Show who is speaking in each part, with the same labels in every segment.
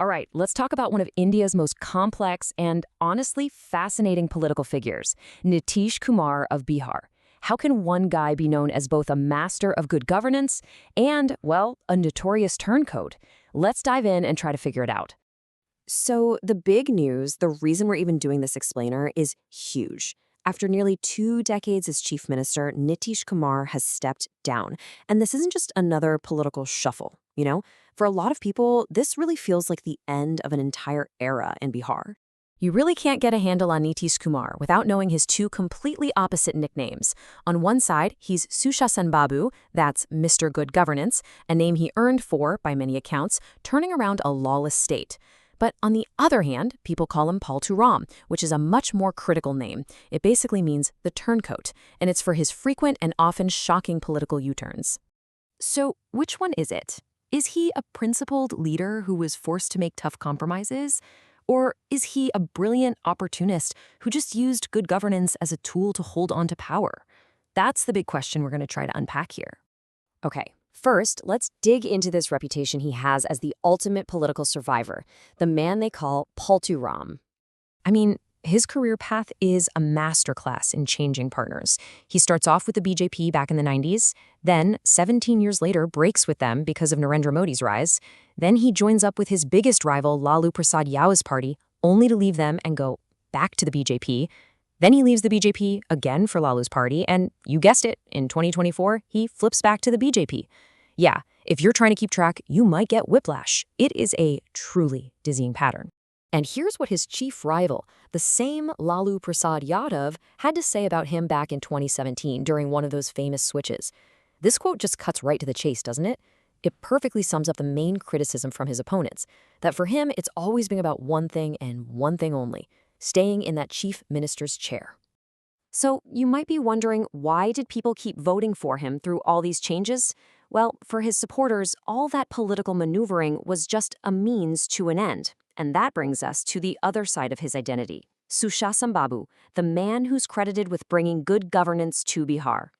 Speaker 1: All right, let's talk about one of India's most complex and honestly fascinating political figures, Nitish Kumar of Bihar. How can one guy be known as both a master of good governance and, well, a notorious turncoat? Let's dive in and try to figure it out.
Speaker 2: So, the big news, the reason we're even doing this explainer is huge. After nearly 2 decades as chief minister, Nitish Kumar has stepped down. And this isn't just another political shuffle. For a lot of people, this really feels like the end of an entire era in Bihar.
Speaker 1: You really can't get a handle on Nitish Kumar without knowing his two completely opposite nicknames. On one side, he's Sushasan Babu, that's Mr. Good Governance, a name he earned for, by many accounts, turning around a lawless state. But on the other hand, people call him Paltu, which is a much more critical name. It basically means the turncoat, and it's for his frequent and often shocking political U-turns.
Speaker 2: So, which one is it? Is he a principled leader who was forced to make tough compromises? Or is he a brilliant opportunist who just used good governance as a tool to hold on to power? That's the big question we're going to try to unpack here.
Speaker 1: Okay, first, let's dig into this reputation he has as the ultimate political survivor, the man they call Paltu. I mean, his career path is a masterclass in changing partners. He starts off with the BJP back in the 90s, then 17 years later breaks with them because of Narendra Modi's rise. Then he joins up with his biggest rival, Lalu Prasad party, only to leave them and go back to the BJP. Then he leaves the BJP again for Lalu's party, and you guessed it, in 2024, he flips back to the BJP. Yeah, if you're trying to keep track, you might get whiplash. It is a truly dizzying pattern. And here's what his chief rival, the same Lalu Prasad Yadav, had to say about him back in 2017 during one of those famous switches. This quote just cuts right to the chase, doesn't it? It perfectly sums up the main criticism from his opponents, that for him it's always been about one thing and one thing only, staying in that chief minister's chair. So you might be wondering, why did people keep voting for him through all these changes? Well, for his supporters, all that political maneuvering was just a means to an end. And that brings us to the other side of his identity, Sushasan Babu, the man who's credited with bringing good governance to Bihar.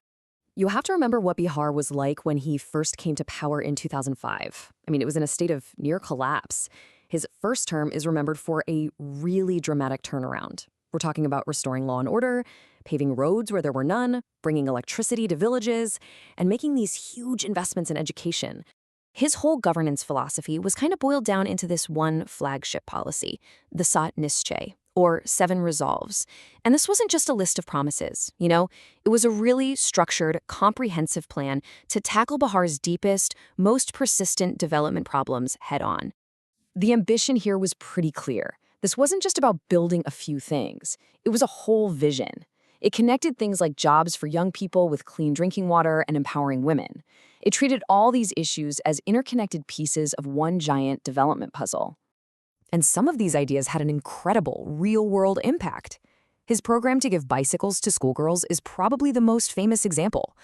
Speaker 1: You have to remember what Bihar was like when he first came to power in 2005. I mean, it was in a state of near collapse. His first term is remembered for a really dramatic turnaround. We're talking about restoring law and order, paving roads where there were none, bringing electricity to villages, and making these huge investments in education. His whole governance philosophy was kind of boiled down into this one flagship policy, the Sat Nischay, or 7 resolves. And this wasn't just a list of promises, it was a really structured, comprehensive plan to tackle Bihar's deepest, most persistent development problems head-on. The ambition here was pretty clear. This wasn't just about building a few things. It was a whole vision. It connected things like jobs for young people with clean drinking water and empowering women. It treated all these issues as interconnected pieces of one giant development puzzle. And some of these ideas had an incredible, real-world impact. His program to give bicycles to schoolgirls is probably the most famous example.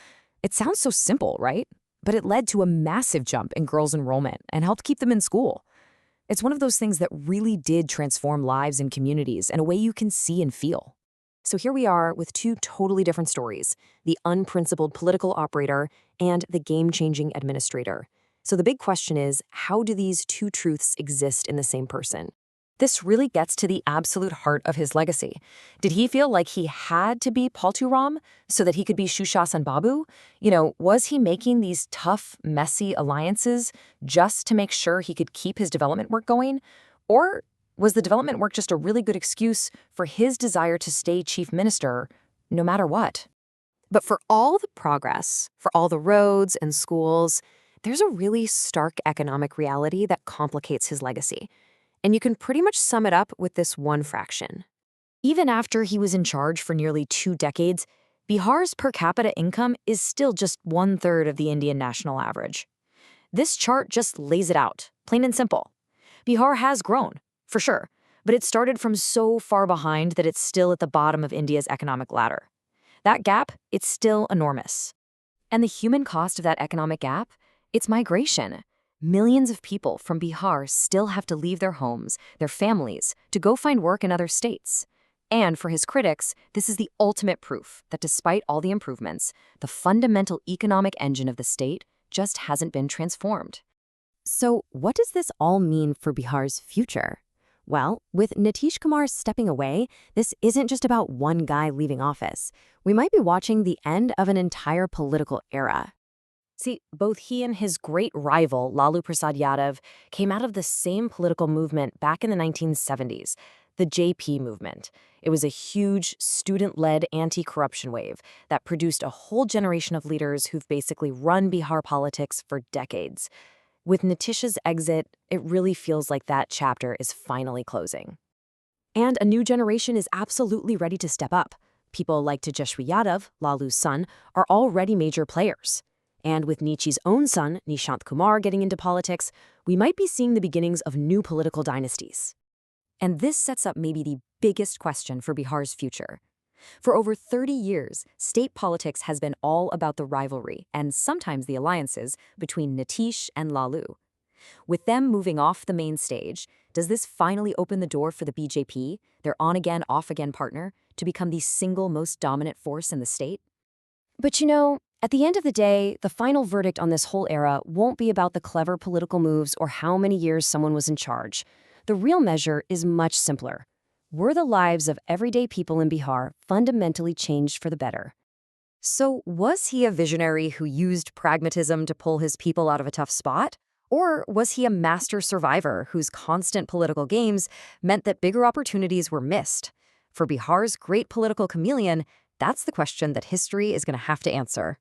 Speaker 1: It sounds so simple, right? But it led to a massive jump in girls' enrollment and helped keep them in school. It's one of those things that really did transform lives and communities in a way you can see and feel. So here we are with 2 totally different stories, the unprincipled political operator and the game-changing administrator. So the big question is, how do these 2 truths exist in the same person? This really gets to the absolute heart of his legacy. Did he feel like he had to be Paltu so that he could be Sushasan Babu? Was he making these tough, messy alliances just to make sure he could keep his development work going? Or was the development work just a really good excuse for his desire to stay chief minister no matter what? But for all the progress, for all the roads and schools, there's a really stark economic reality that complicates his legacy. And you can pretty much sum it up with this one fraction. Even after he was in charge for nearly 2 decades, Bihar's per capita income is still just 1/3 of the Indian national average. This chart just lays it out, plain and simple. Bihar has grown, for sure, but it started from so far behind that it's still at the bottom of India's economic ladder. That gap, it's still enormous. And the human cost of that economic gap? It's migration. Millions of people from Bihar still have to leave their homes, their families, to go find work in other states. And for his critics, this is the ultimate proof that despite all the improvements, the fundamental economic engine of the state just hasn't been transformed.
Speaker 2: So what does this all mean for Bihar's future? Well, with Nitish Kumar stepping away, this isn't just about one guy leaving office. We might be watching the end of an entire political era. See, both he and his great rival, Lalu Prasad Yadav, came out of the same political movement back in the 1970s, the JP movement. It was a huge, student-led anti-corruption wave that produced a whole generation of leaders who've basically run Bihar politics for decades. With Nitish's exit, it really feels like that chapter is finally closing. And a new generation is absolutely ready to step up. People like Tejashwi Yadav, Lalu's son, are already major players. And with Nitish's own son, Nishant Kumar, getting into politics, we might be seeing the beginnings of new political dynasties. And this sets up maybe the biggest question for Bihar's future. For over 30 years, state politics has been all about the rivalry and sometimes the alliances between Nitish and Lalu. With them moving off the main stage, does this finally open the door for the BJP, their on-again, off-again partner, to become the single most dominant force in the state? But at the end of the day, the final verdict on this whole era won't be about the clever political moves or how many years someone was in charge. The real measure is much simpler. Were the lives of everyday people in Bihar fundamentally changed for the better? So was he a visionary who used pragmatism to pull his people out of a tough spot? Or was he a master survivor whose constant political games meant that bigger opportunities were missed? For Bihar's great political chameleon, that's the question that history is going to have to answer.